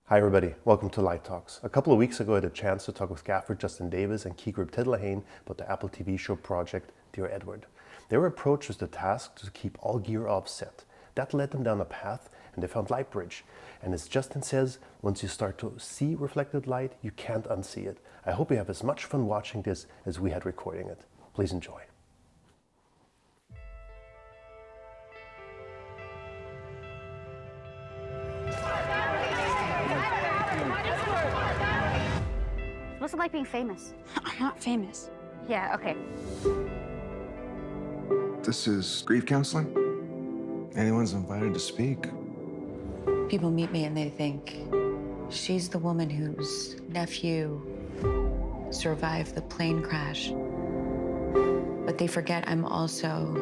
Hi everybody, welcome to Light Talks. A couple of weeks ago I had a chance to talk with Gaffer, Justyn T and Keygrip Ted Lehane about the Apple TV show project Dear Edward. Their approach was the task to keep all gear offset. That led them down a path and they found Lightbridge. And as Justyn says, once you start to see reflected light, you can't unsee it. I hope you have as much fun watching this as we had recording it. Please enjoy. What's it like being famous? I'm not famous. Yeah, okay. This is grief counseling? Anyone's invited to speak. People meet me and they think she's the woman whose nephew survived the plane crash. But they forget I'm also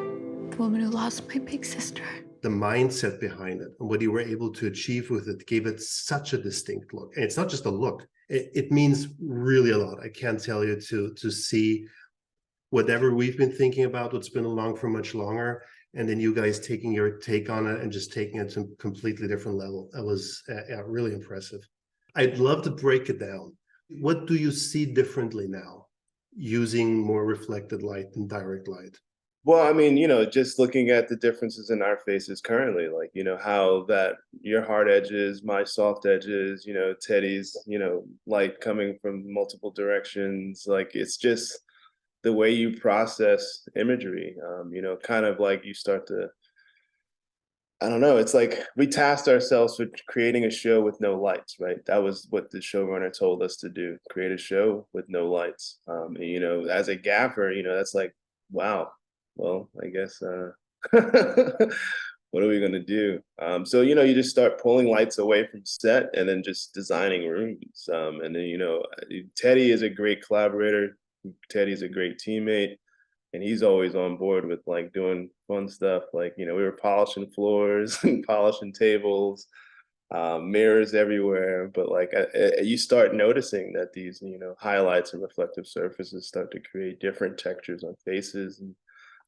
the woman who lost my big sister. The mindset behind it and what you were able to achieve with it gave it such a distinct look. And it's not just a look. It means really a lot. I can't tell you to see whatever we've been thinking about, what's been along for much longer, and then you guys taking your take on it and just taking it to a completely different level. That was really impressive. I'd love to break it down. What do you see differently now using more reflected light than direct light? Well, I mean, just looking at the differences in our faces currently, like, how that your hard edges, my soft edges, Teddy's, light coming from multiple directions. Like, it's just the way you process imagery, kind of like you start to, I don't know, it's like we tasked ourselves with creating a show with no lights, right? That was what the showrunner told us to do, create a show with no lights. And, as a gaffer, that's like, wow. Well, I guess, what are we going to do? So, you just start pulling lights away from set and then just designing rooms. And then, Teddy is a great collaborator. Teddy's a great teammate. And he's always on board with like doing fun stuff. Like, we were polishing floors and polishing tables, mirrors everywhere. But like, you start noticing that these, highlights and reflective surfaces start to create different textures on faces and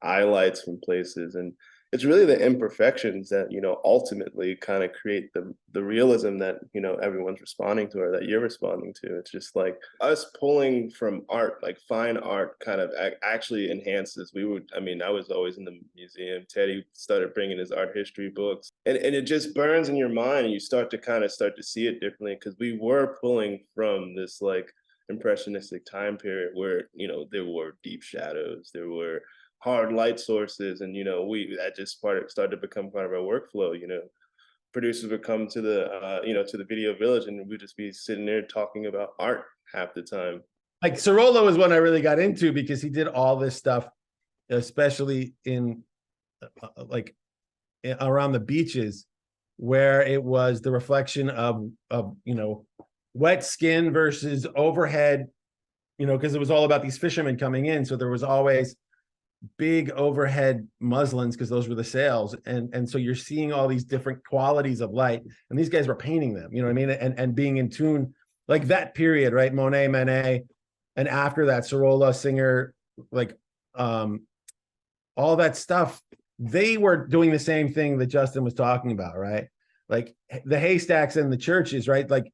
highlights from places, and it's really the imperfections that ultimately kind of create the realism that everyone's responding to or that you're responding to. It's just like us pulling from art, like fine art kind of actually enhances. I was always in the museum. Teddy started bringing his art history books, and it just burns in your mind, and you start to see it differently, because we were pulling from this like impressionistic time period where there were deep shadows, there were hard light sources, and that just started to become part of our workflow. Producers would come to the to the video village, and we'd just be sitting there talking about art half the time. Like Cirolo is one I really got into because he did all this stuff, especially in around the beaches, where it was the reflection of wet skin versus overhead, because it was all about these fishermen coming in, so there was always big overhead muslins because those were the sails, and so you're seeing all these different qualities of light, and these guys were painting them, you know what I mean, and being in tune, like that period, right? Monet, Manet, and after that Sorolla, Singer, like all that stuff, they were doing the same thing that Justyn was talking about, right? Like the haystacks and the churches, right? Like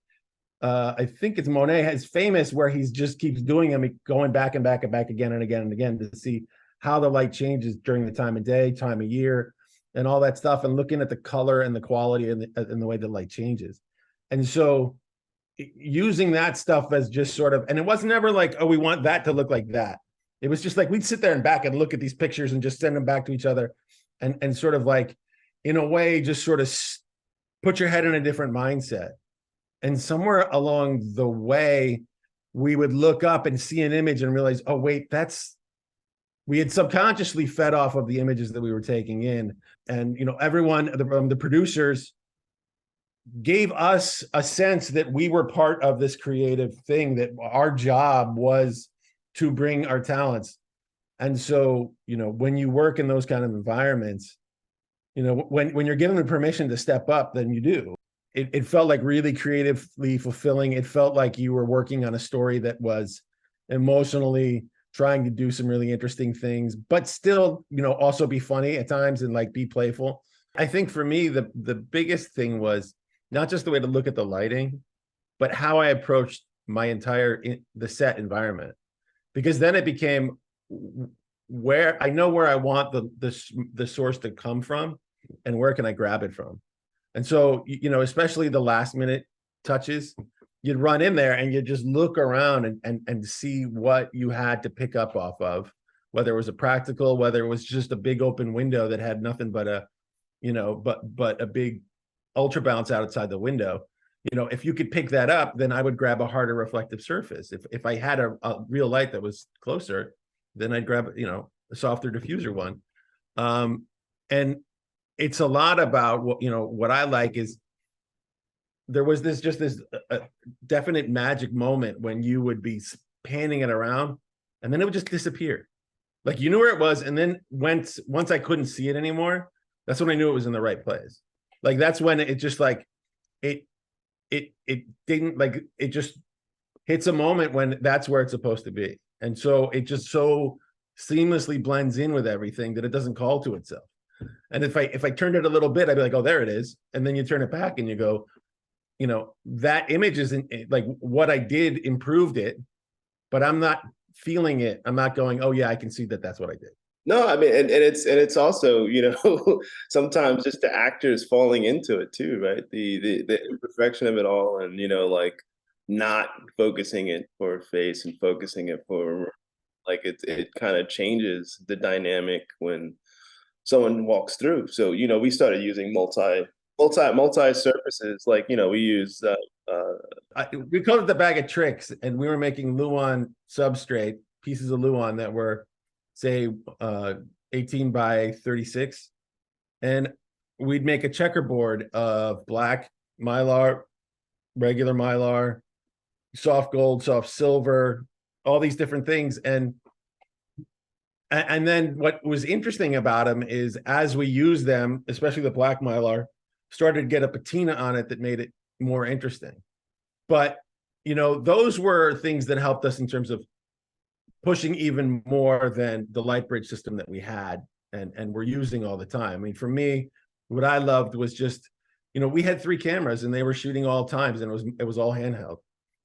I think it's Monet is famous where he's just keeps doing them, going back and back and back again and again and again to see how the light changes during the time of day, time of year, and all that stuff, and looking at the color and the quality and the way the light changes. And so using that stuff as just sort of, and it wasn't ever like, oh, we want that to look like that. It was just like, we'd sit there and back and look at these pictures and just send them back to each other and sort of like, in a way, just sort of put your head in a different mindset. And somewhere along the way, we would look up and see an image and realize, oh, wait, we had subconsciously fed off of the images that we were taking in. And, everyone, the producers gave us a sense that we were part of this creative thing, that our job was to bring our talents. And so, when you work in those kind of environments, when you're given the permission to step up, then you do. It felt like really creatively fulfilling. It felt like you were working on a story that was emotionally trying to do some really interesting things, but still, also be funny at times and like be playful. I think for me, the biggest thing was not just the way to look at the lighting, but how I approached my entire the set environment, because then it became where I know where I want the source to come from, and where can I grab it from. And so, you know, especially the last minute touches, you'd run in there and you just look around and see what you had to pick up off of, whether it was a practical, whether it was just a big open window that had nothing but a, you know, but a big ultra bounce outside the window. You know, if you could pick that up, then I would grab a harder reflective surface. If I had a real light that was closer, then I'd grab, you know, a softer diffuser one. And it's a lot about what, you know, what I like is there was this definite magic moment when you would be panning it around and then it would just disappear. Like you knew where it was. And then once I couldn't see it anymore, that's when I knew it was in the right place. Like, that's when it just like, it didn't, like, it just hits a moment when that's where it's supposed to be. And so it just so seamlessly blends in with everything that it doesn't call to itself. And if I turned it a little bit, I'd be like, oh, there it is. And then you turn it back and you go, you know, that image isn't like what I did improved it, but I'm not feeling it. I'm not going, oh yeah, I can see that that's what I did. No, I mean, and it's also, you know, sometimes just the actors falling into it too, right? The imperfection of it all, and, you know, like not focusing it for a face and focusing it for, like, it kind of changes the dynamic when someone walks through. So, you know, we started using multi surfaces, like, you know, we use we called it the bag of tricks, and we were making Luan substrate, pieces of Luan that were, say, 18 by 36, and we'd make a checkerboard of black Mylar, regular Mylar, soft gold, soft silver, all these different things. And then what was interesting about them is, as we use them, especially the black Mylar, started to get a patina on it that made it more interesting. But, you know, those were things that helped us in terms of pushing even more than the Lightbridge system that we had and we're using all the time. I mean, for me, what I loved was just, you know, we had 3 cameras and they were shooting all times, and it was all handheld.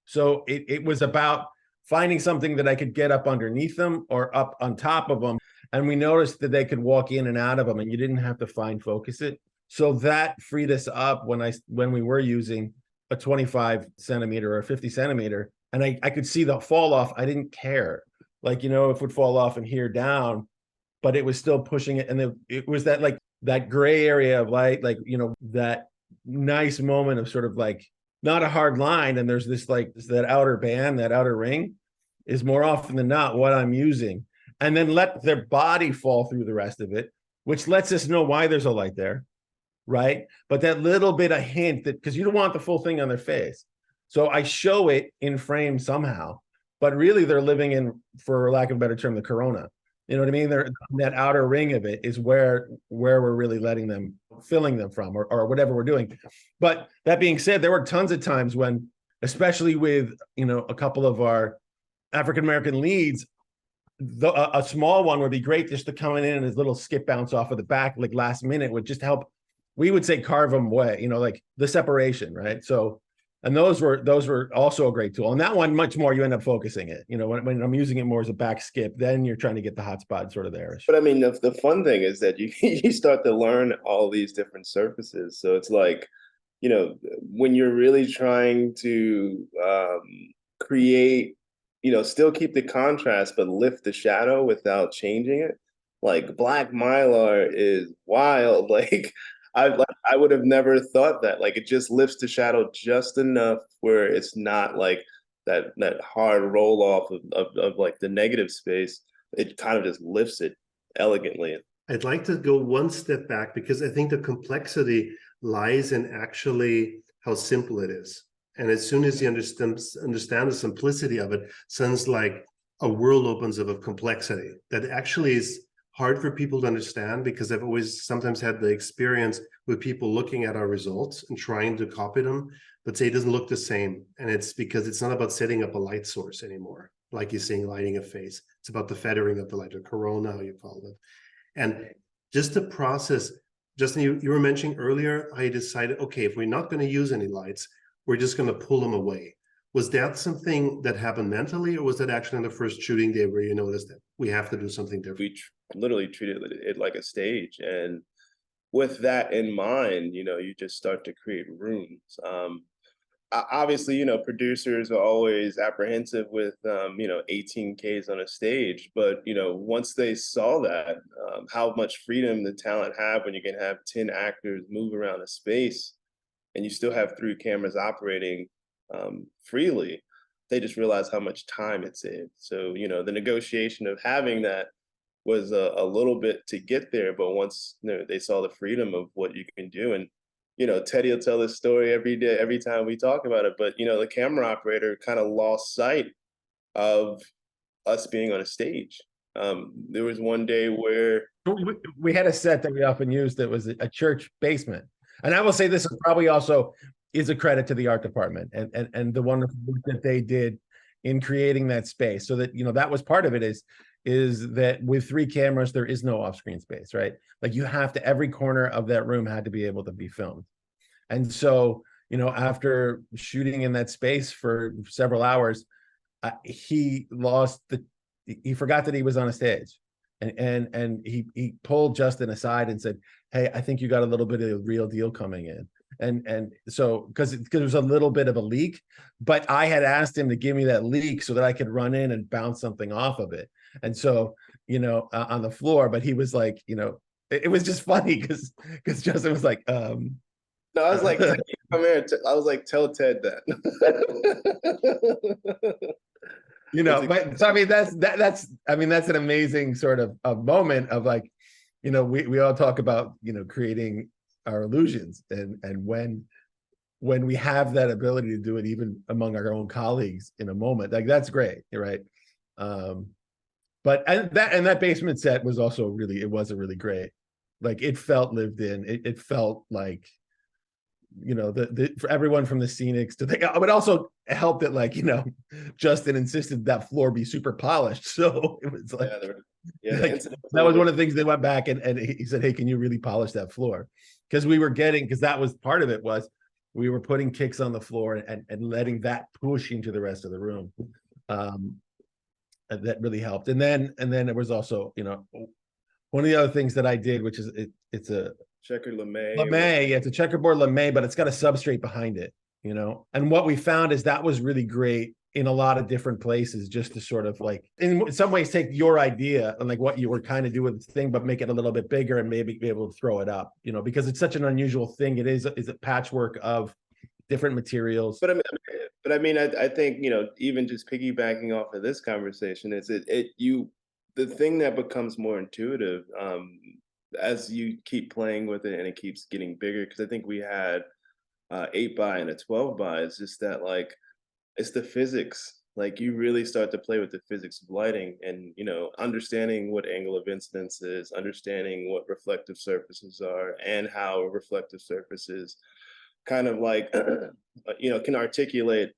So it was about finding something that I could get up underneath them or up on top of them. And we noticed that they could walk in and out of them and you didn't have to fine focus it. So that freed us up when we were using a 25 centimeter or a 50 centimeter, and I could see the fall off. I didn't care. Like, you know, if it would fall off and here down, but it was still pushing it. And it was that, like, that gray area of light, like, you know, that nice moment of sort of like, not a hard line. And there's this, like, that outer band, that outer ring is more often than not what I'm using. And then let their body fall through the rest of it, which lets us know why there's a light there, right? But that little bit of hint that, because you don't want the full thing on their face. So I show it in frame somehow, but really they're living in, for lack of a better term, the corona. You know what I mean? That outer ring of it is where we're really letting them, filling them from, or whatever we're doing. But that being said, there were tons of times when, especially with, you know, a couple of our African-American leads, a small one would be great just to come in and his little skip bounce off of the back, like last minute, would just help. We would say carve them away, you know, like the separation, right? So, and those were also a great tool. And that one, much more, you end up focusing it. You know, when I'm using it more as a back skip, then you're trying to get the hot spot sort of there. But I mean, the fun thing is that you start to learn all these different surfaces. So it's like, you know, when you're really trying to create, you know, still keep the contrast, but lift the shadow without changing it. Like black Mylar is wild. Like, I would have never thought that. Like, it just lifts the shadow just enough where it's not like that hard roll off of like the negative space. It kind of just lifts it elegantly. I'd like to go one step back, because I think the complexity lies in actually how simple it is. And as soon as you understand the simplicity of it, sounds like a world opens up of complexity that actually is hard for people to understand, because I've always sometimes had the experience with people looking at our results and trying to copy them, but say it doesn't look the same. And it's because it's not about setting up a light source anymore, like you're saying, lighting a face. It's about the feathering of the light, or corona, how you call it. And just the process, Justyn, you were mentioning earlier, I decided, okay, if we're not going to use any lights, we're just going to pull them away. Was that something that happened mentally, or was that actually on the first shooting day where you noticed that we have to do something different? We literally treated it like a stage, and with that in mind, you just start to create rooms. Obviously, producers are always apprehensive with 18Ks on a stage, but once they saw that, how much freedom the talent have when you can have 10 actors move around a space and you still have 3 cameras operating freely, they just realized how much time it saved. So the negotiation of having that was a little bit to get there, but once they saw the freedom of what you can do. And Teddy will tell this story every day, every time we talk about it, but the camera operator kind of lost sight of us being on a stage. There was one day where we had a set that we often used that was a church basement. And I will say this is probably also is a credit to the art department and the wonderful work that they did in creating that space. So that, that was part of it is that with 3 cameras, there is no off-screen space, right? Like you have to, every corner of that room had to be able to be filmed. And so, after shooting in that space for several hours, he forgot that he was on a stage. And he pulled Justyn aside and said, "Hey, I think you got a little bit of the real deal coming in." And so because there was a little bit of a leak, but I had asked him to give me that leak so that I could run in and bounce something off of it. And so, on the floor, but he was like, it was just funny because Justyn was like, no, I was like, come here. I was like, tell Ted that. But so I mean that's an amazing sort of a moment of like, we all talk about creating our illusions, and when we have that ability to do it even among our own colleagues in a moment, like that's great, right? But that basement set was also really great. Like it felt lived in. It felt like for everyone from the scenics to think, but also helped that like Justyn insisted that floor be super polished, so it was like, like that was one of the things they went back and he said, "Hey, can you really polish that floor?" Because that was part of it, was we were putting kicks on the floor and letting that push into the rest of the room. That really helped. And then there was also one of the other things that I did, which is it's a checkered lame. Yeah, it's a checkerboard lame, but it's got a substrate behind it, And what we found is that was really great in a lot of different places, just to sort of like, in some ways, take your idea and like what you were kind of doing with the thing, but make it a little bit bigger and maybe be able to throw it up, because it's such an unusual thing. It is a patchwork of different materials. But I mean, I think, even just piggybacking off of this conversation is the thing that becomes more intuitive as you keep playing with it and it keeps getting bigger. Because I think we had 8x and a 12x. It's just that like, it's the physics. Like you really start to play with the physics of lighting and, understanding what angle of incidence is, understanding what reflective surfaces are and how reflective surfaces kind of like, can articulate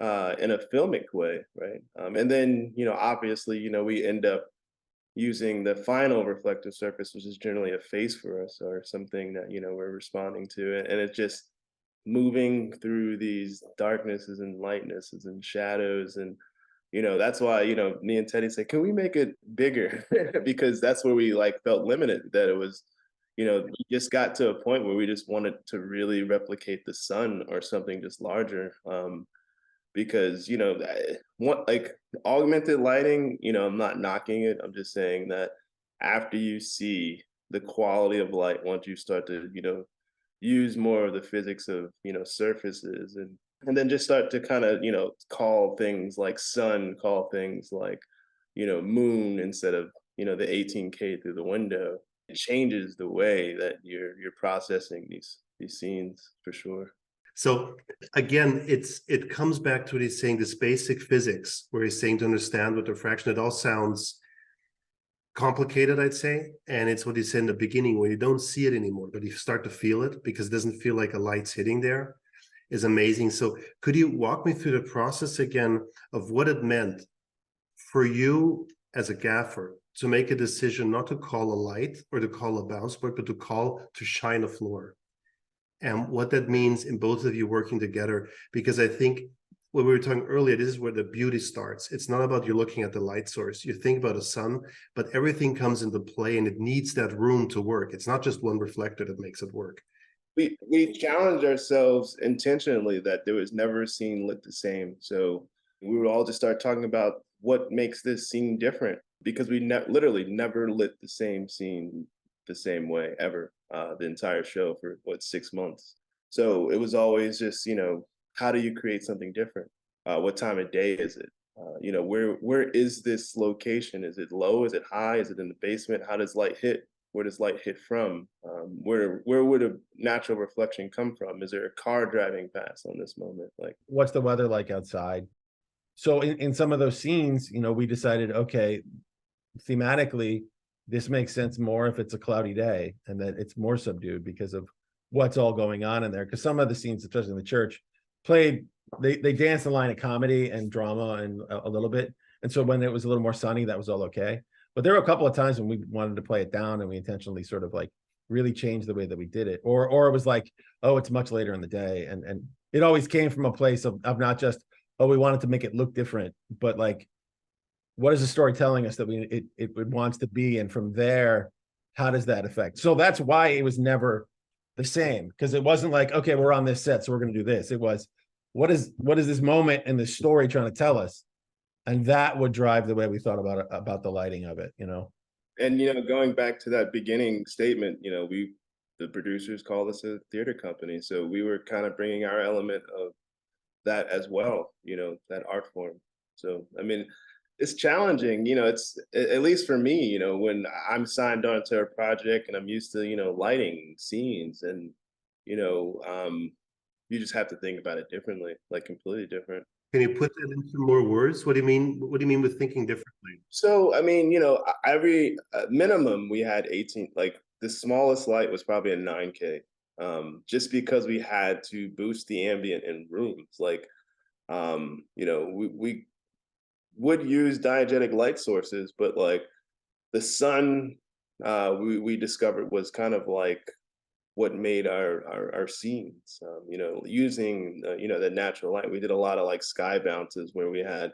in a filmic way, right? And then, obviously, we end up using the final reflective surface, which is generally a face for us or something that, we're responding to. And it's just moving through these darknesses and lightnesses and shadows. And, that's why, me and Teddy say, can we make it bigger? Because that's where we like felt limited, that it was, we just got to a point where we just wanted to really replicate the sun or something just larger. Because, like augmented lighting, I'm not knocking it. I'm just saying that after you see the quality of light, once you start to, use more of the physics of, surfaces and then just start to kind of, call things like sun, call things like, moon instead of, the 18K through the window. It changes the way that you're processing these scenes for sure. So again, it comes back to what he's saying, this basic physics, where he's saying to understand what diffraction, it all sounds complicated, I'd say. And it's what he said in the beginning, when you don't see it anymore, but you start to feel it because it doesn't feel like a light's hitting there, is amazing. So could you walk me through the process again of what it meant for you as a gaffer to make a decision not to call a light or to call a bounce board, but to shine a floor? and what that means in both of you working together. Because I think when we were talking earlier, this is where the beauty starts. It's not about you looking at the light source. You think about a sun, but everything comes into play and it needs that room to work. It's not just one reflector that makes it work. We challenged ourselves intentionally that there was never a scene lit the same. So we would all just start talking about what makes this scene different, because we literally never lit the same scene the same way ever, the entire show for 6 months. So it was always just, how do you create something different? What time of day is it? Where is this location? Is it low? Is it high? Is it in the basement? How does light hit? Where does light hit from? Where would a natural reflection come from? Is there a car driving past on this moment? Like, What's the weather like outside? So in some of those scenes, we decided, okay, thematically, this makes sense more if it's a cloudy day, and that it's more subdued because of what's all going on in there. Because some of the scenes, especially in the church, they danced the line of comedy and drama and a little bit. And so when it was a little more sunny, that was all okay. But there were a couple of times when we wanted to play it down, and we intentionally sort of like really changed the way that we did it. Or it was like, oh, it's much later in the day. And it always came from a place of not just, oh, we wanted to make it look different, but like, what is the story telling us that it wants to be? And from there, how does that affect? So that's why it was never the same, because it wasn't like, okay, we're on this set, so we're going to do this. It was, what is this moment in the story trying to tell us? And that would drive the way we thought about the lighting of it, And going back to that beginning statement, the producers called us a theater company, so we were kind of bringing our element of that as well, that art form. So I mean, it's challenging, it's, at least for me, when I'm signed on to a project and I'm used to, lighting scenes, and, you just have to think about it differently, like completely different. Can you put that into more words? What do you mean? What do you mean with thinking differently? So, I mean, every minimum we had 18, like the smallest light was probably a 9K, just because we had to boost the ambient in rooms. Like, we would use diegetic light sources, but like the sun, we discovered was kind of like what made our scenes, using, the natural light. We did a lot of like sky bounces where we had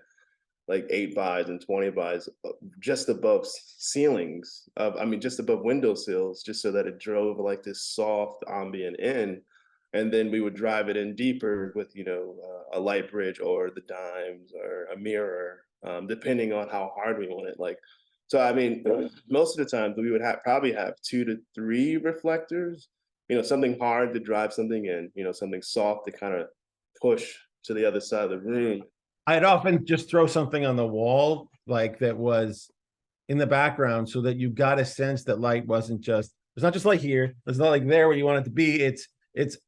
like 8 bys and 20 bys just above ceilings just above window sills, just so that it drove like this soft ambient in. And then we would drive it in deeper with, a Lightbridge or the dimes or a mirror, depending on how hard we want it. Like, so, I mean, most of the time we would probably have 2 to 3 reflectors, something hard to drive something in, something soft to kind of push to the other side of the room. I'd often just throw something on the wall like that was in the background, so that you got a sense that light wasn't just, it's not just like here, it's not like there where you want it to be. It's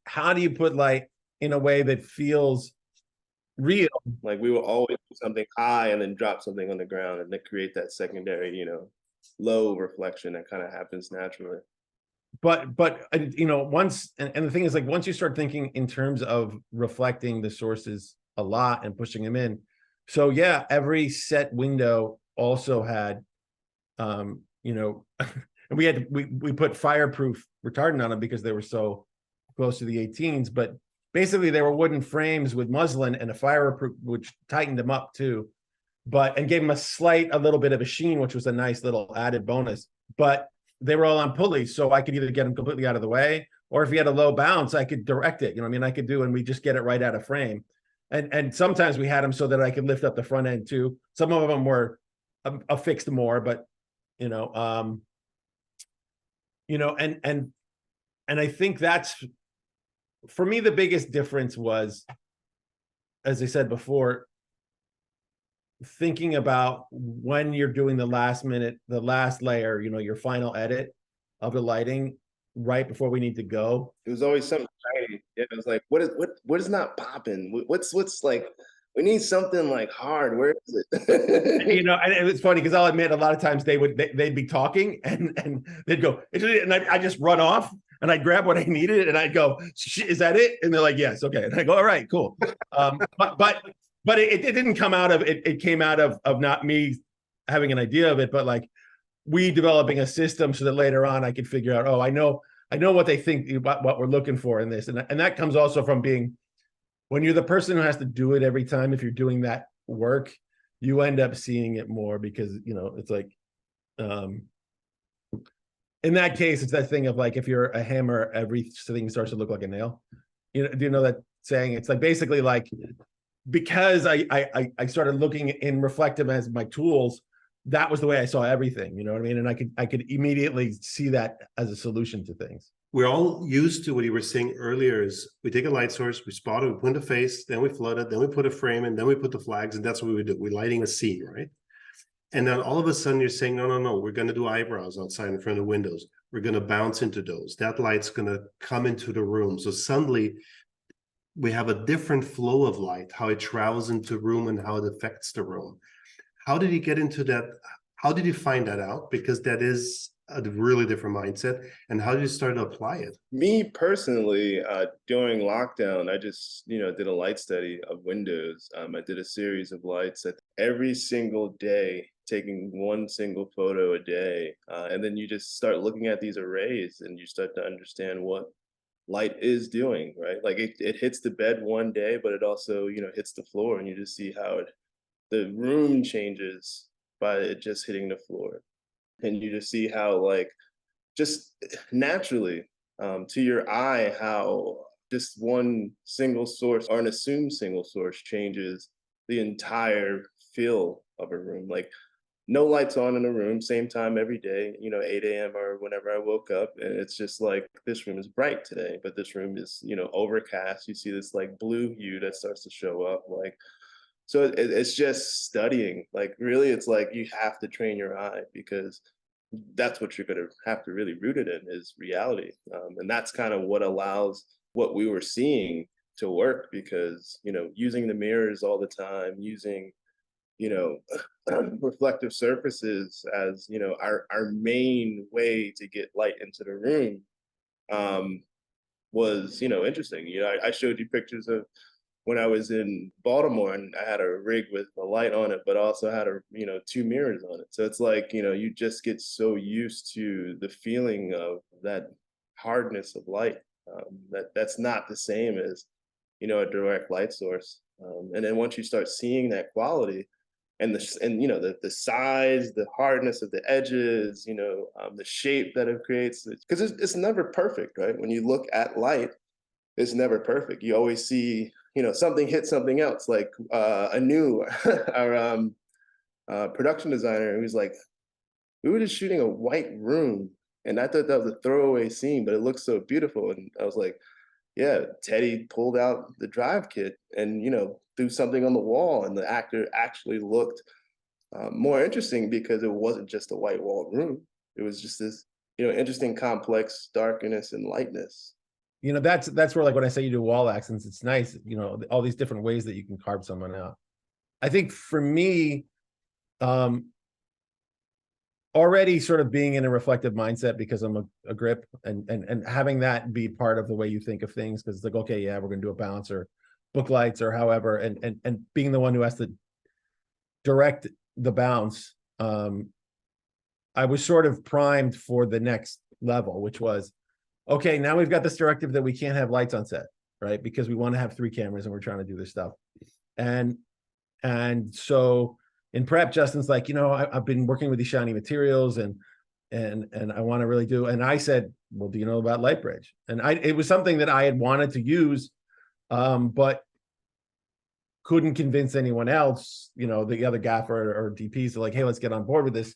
how do you put light in a way that feels real? Like we will always do something high and then drop something on the ground, and then create that secondary, low reflection that kind of happens naturally. But once, and the thing is, like, once you start thinking in terms of reflecting the sources a lot and pushing them in, so yeah, every set window also had, and we put fireproof retardant on them because they were so close to the 18s, but basically they were wooden frames with muslin and a fireproof, which tightened them up too, and gave them a little bit of a sheen, which was a nice little added bonus. But they were all on pulleys, so I could either get them completely out of the way, or if you had a low bounce, I could direct it. I could do, and we just get it right out of frame. And sometimes we had them so that I could lift up the front end too. Some of them were affixed more, but and I think that's, for me, the biggest difference was, as I said before, thinking about when you're doing the last layer, your final edit of the lighting right before we need to go. It was always something shiny. It was like, what is not popping? What's like, we need something like hard. Where is it? And it's funny because I'll admit, a lot of times they'd be talking and they'd go, and I just run off and I'd grab what I needed and I'd go, is that it? And they're like, yes, okay. And I go, all right, cool. But it didn't come out of it. It came out of not me having an idea of it, but like we developing a system so that later on I could figure out, oh, I know I know what they think, what we're looking for in this. And that comes also from being, when you're the person who has to do it every time, if you're doing that work, you end up seeing it more because, you know, it's like, in that case, it's that thing of like, if you're a hammer, everything starts to look like a nail. You know, do you know that saying? It's like basically like, because I started looking in reflective as my tools, that was the way I saw everything, you know what I mean? And I could immediately see that as a solution to things. We're all used to what you were saying earlier is we take a light source, we spot it, we put in the face, then we flood it, then we put a frame in, then we put the flags, and that's what we do. We're lighting a scene, right? And then all of a sudden you're saying, no, we're going to do eyebrows outside in front of the windows. We're going to bounce into those. That light's going to come into the room. So suddenly we have a different flow of light, how it travels into the room and how it affects the room. How did he get into that? How did you find that out? Because that is a really different mindset. And how did you start to apply it? Me personally, during lockdown, I just, did a light study of windows. I did a series of lights that every single day, taking one single photo a day. And then you just start looking at these arrays and you start to understand what light is doing, right? Like it hits the bed one day, but it also, hits the floor, and you just see how the room changes by it just hitting the floor. And you just see how, like, just naturally, to your eye, how just one single source or an assumed single source changes the entire feel of a room. Like, no lights on in a room, same time every day, 8 a.m. or whenever I woke up. And it's just like, this room is bright today, but this room is, overcast. You see this like blue hue that starts to show up. Like, so it's just studying. Like, really, it's like you have to train your eye, because that's what you're going to have to really root it in, is reality. And that's kind of what allows what we were seeing to work, because, using the mirrors all the time, using, reflective surfaces as, our main way to get light into the room was, interesting. I showed you pictures of when I was in Baltimore, and I had a rig with a light on it, but also had two mirrors on it. So it's like, you just get so used to the feeling of that hardness of light. That's not the same as, a direct light source. And then once you start seeing that quality, and the size, the hardness of the edges, the shape that it creates, because it's never perfect, right? When you look at light, it's never perfect. You always see, something hit something else. Like our production designer, who's like, we were just shooting a white room, and I thought that was a throwaway scene, but it looks so beautiful. And I was like, yeah, Teddy pulled out the drive kit and, threw something on the wall, and the actor actually looked more interesting, because it wasn't just a white walled room. It was just this, interesting, complex darkness and lightness. That's where, like, when I say you do wall accents, it's nice, all these different ways that you can carve someone out. I think for me, already sort of being in a reflective mindset, because I'm a grip, and having that be part of the way you think of things, because it's like, okay, yeah, we're going to do a bounce or book lights or however, and being the one who has to direct the bounce, I was sort of primed for the next level, which was, okay, now we've got this directive that we can't have lights on set, right? Because we want to have 3 cameras and we're trying to do this stuff. And so in prep, Justin's like, I've been working with these shiny materials, and I want to really do. And I said, well, do you know about Lightbridge? And it was something that I had wanted to use, but couldn't convince anyone else, the other gaffer or DPs, to like, hey, let's get on board with this.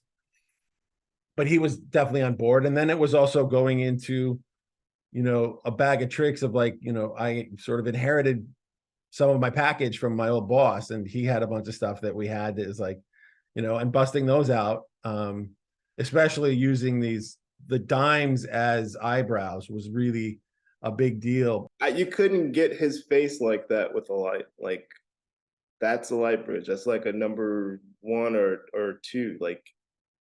But he was definitely on board. And then it was also going into, a bag of tricks of like, I sort of inherited some of my package from my old boss, and he had a bunch of stuff that we had that is like, and busting those out, especially using the dimes as eyebrows was really a big deal. You couldn't get his face like that with a light. Like, that's a Lightbridge. That's like a number 1 or 2. Like,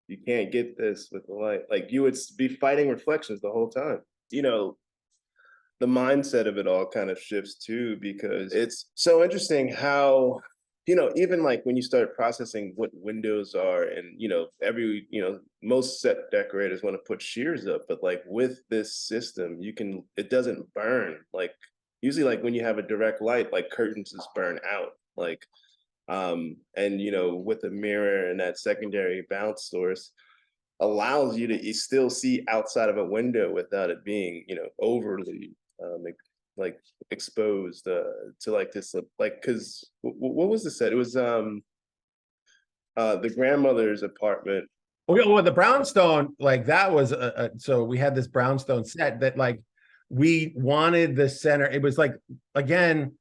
you can't get this with the light. Like, you would be fighting reflections the whole time. The mindset of it all kind of shifts too, because it's so interesting how, even like when you start processing what windows are, and most set decorators want to put shears up, but like with this system, it doesn't burn. Like usually, like when you have a direct light, like curtains just burn out. Like, and with a mirror and that secondary bounce source allows you to still see outside of a window without it being, overly like exposed to like this, like, because what was the set? It was the grandmother's apartment. Well, the brownstone, like that was so we had this brownstone set that like we wanted the center. It was like, again,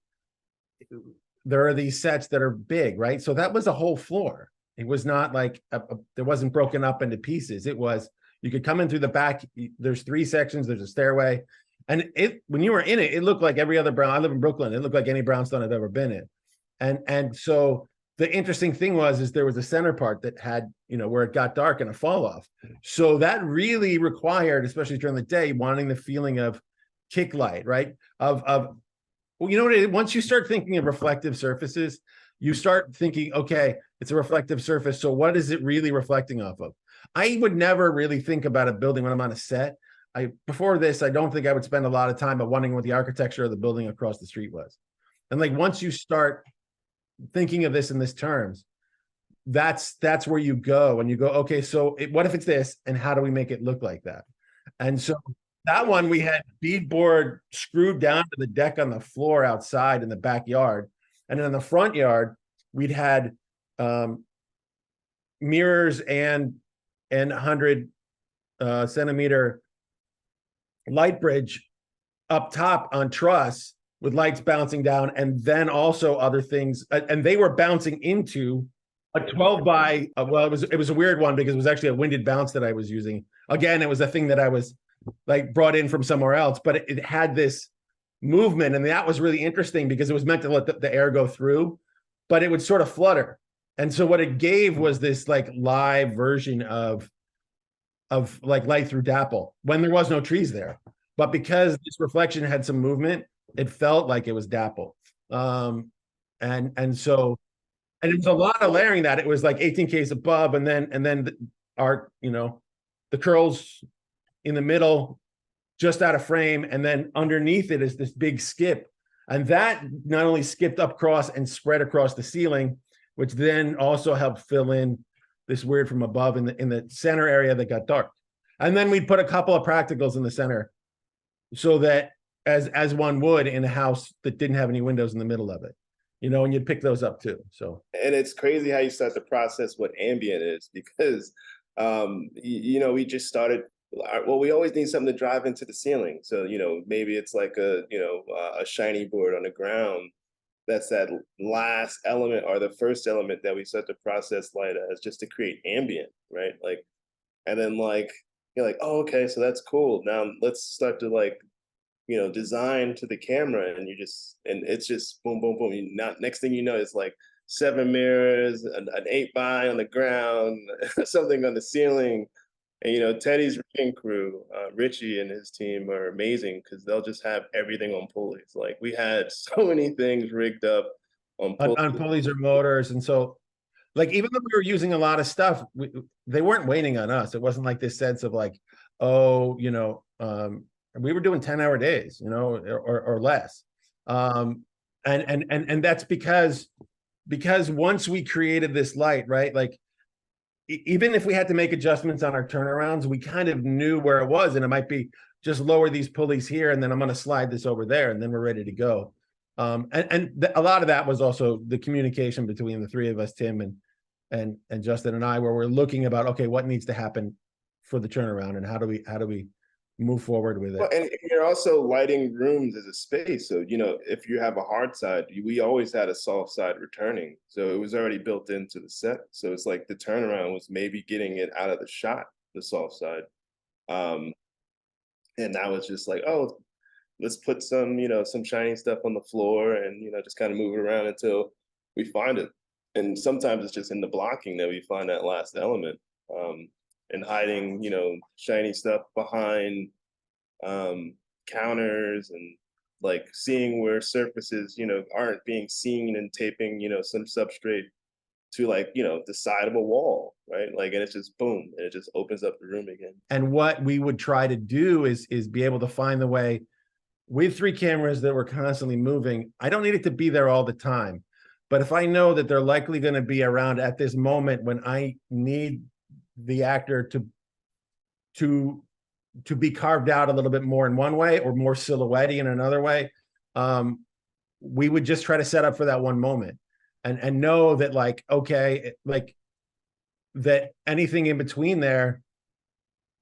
there are these sets that are big, right? So that was a whole floor. It was not like it wasn't broken up into pieces. It was, you could come in through the back. There's 3 sections. There's a stairway. And when you were in it, it looked like every other brown. I live in Brooklyn. It looked like any brownstone I've ever been in. And so the interesting thing is there was a center part that had, where it got dark and a fall off. So that really required, especially during the day, wanting the feeling of kick light, right? Well, once you start thinking of reflective surfaces, you start thinking, okay, it's a reflective surface. So what is it really reflecting off of? I would never really think about a building when I'm on a set. Before this, I don't think I would spend a lot of time wondering what the architecture of the building across the street was. And like, once you start thinking of this in this terms, that's where you go, and you go, okay, so what if it's this, and how do we make it look like that? And so that one, we had beadboard screwed down to the deck on the floor outside in the backyard. And then in the front yard, we'd had mirrors and 100 centimeter Lightbridge up top on truss with lights bouncing down, and then also other things, and they were bouncing into a 12 by well, it was a weird one because it was actually a winded bounce that I was using. Again, it was a thing that I was like brought in from somewhere else, but it had this movement, and that was really interesting because it was meant to let the air go through, but it would sort of flutter. And so what it gave was this like live version of like light through dapple when there was no trees there. But because this reflection had some movement, it felt like it was dapple. And it was a lot of layering that. It was like 18Ks above, and then our, the curls in the middle, just out of frame, and then underneath it is this big skip. And that not only skipped up across and spread across the ceiling, which then also helped fill in this weird from above in the center area that got dark. And then we'd put a couple of practicals in the center so that as one would in a house that didn't have any windows in the middle of it, and you'd pick those up too. So, and it's crazy how you start to process what ambient is, because we just started, well, we always need something to drive into the ceiling. So, maybe it's like a shiny board on the ground. That's that last element or the first element that we start to process light as, just to create ambient, right? Like, and then like, you're like, oh, okay, so that's cool. Now let's start to like, design to the camera, and it's just boom, boom, boom. Next thing you know, it's like 7 mirrors, an 8 by on the ground, something on the ceiling. And Teddy's rigging crew, Richie and his team are amazing because they'll just have everything on pulleys. Like, we had so many things rigged up on pulleys or motors. And so, like, even though we were using a lot of stuff, they weren't waiting on us. It wasn't like this sense of like, oh, we were doing 10-hour days, or less. And that's because once we created this light, right? Like, even if we had to make adjustments on our turnarounds, we kind of knew where it was, and it might be just lower these pulleys here, and then I'm going to slide this over there, and then we're ready to go. A lot of that was also the communication between the 3 of us, Tim and Justyn and I, where we're looking about, okay, what needs to happen for the turnaround, and how do we move forward with it. Well, and you're also lighting rooms as a space. So, if you have a hard side, we always had a soft side returning. So it was already built into the set. So it's like the turnaround was maybe getting it out of the shot, the soft side. And that was just like, oh, let's put some, some shiny stuff on the floor, and, just kind of move it around until we find it. And sometimes it's just in the blocking that we find that last element. And hiding, shiny stuff behind counters and like seeing where surfaces, aren't being seen and taping, some substrate to like, the side of a wall, right? Like, and it's just boom, and it just opens up the room again. And what we would try to do is be able to find the way with 3 cameras that were constantly moving. I don't need it to be there all the time, but if I know that they're likely going to be around at this moment when I need the actor to be carved out a little bit more in one way or more silhouette-y in another way, we would just try to set up for that one moment and know that, like, okay, like that anything in between there,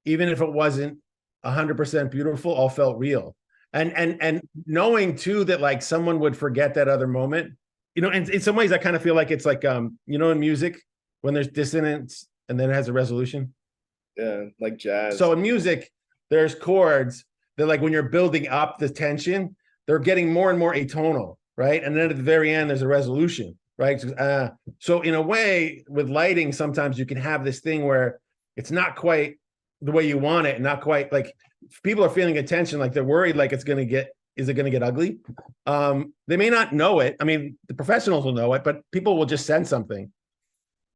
even if it wasn't 100% beautiful, all felt real. And knowing too that like someone would forget that other moment, and in some ways I kind of feel like it's like, in music when there's dissonance and then it has a resolution. Yeah, like jazz. So in music, there's chords that, like, when you're building up the tension, they're getting more and more atonal, right? And then at the very end, there's a resolution, right? So in a way, with lighting, sometimes you can have this thing where it's not quite the way you want it, and not quite like people are feeling a tension, like they're worried, like is it going to get ugly? They may not know it. I mean, the professionals will know it, but people will just sense something.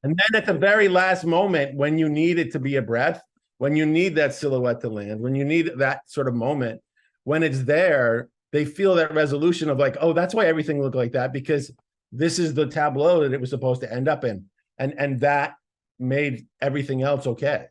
And then at the very last moment, when you need it to be a breath, when you need that silhouette to land, when you need that sort of moment, when it's there, they feel that resolution of like, oh, that's why everything looked like that, because this is the tableau that it was supposed to end up in. And that made everything else okay.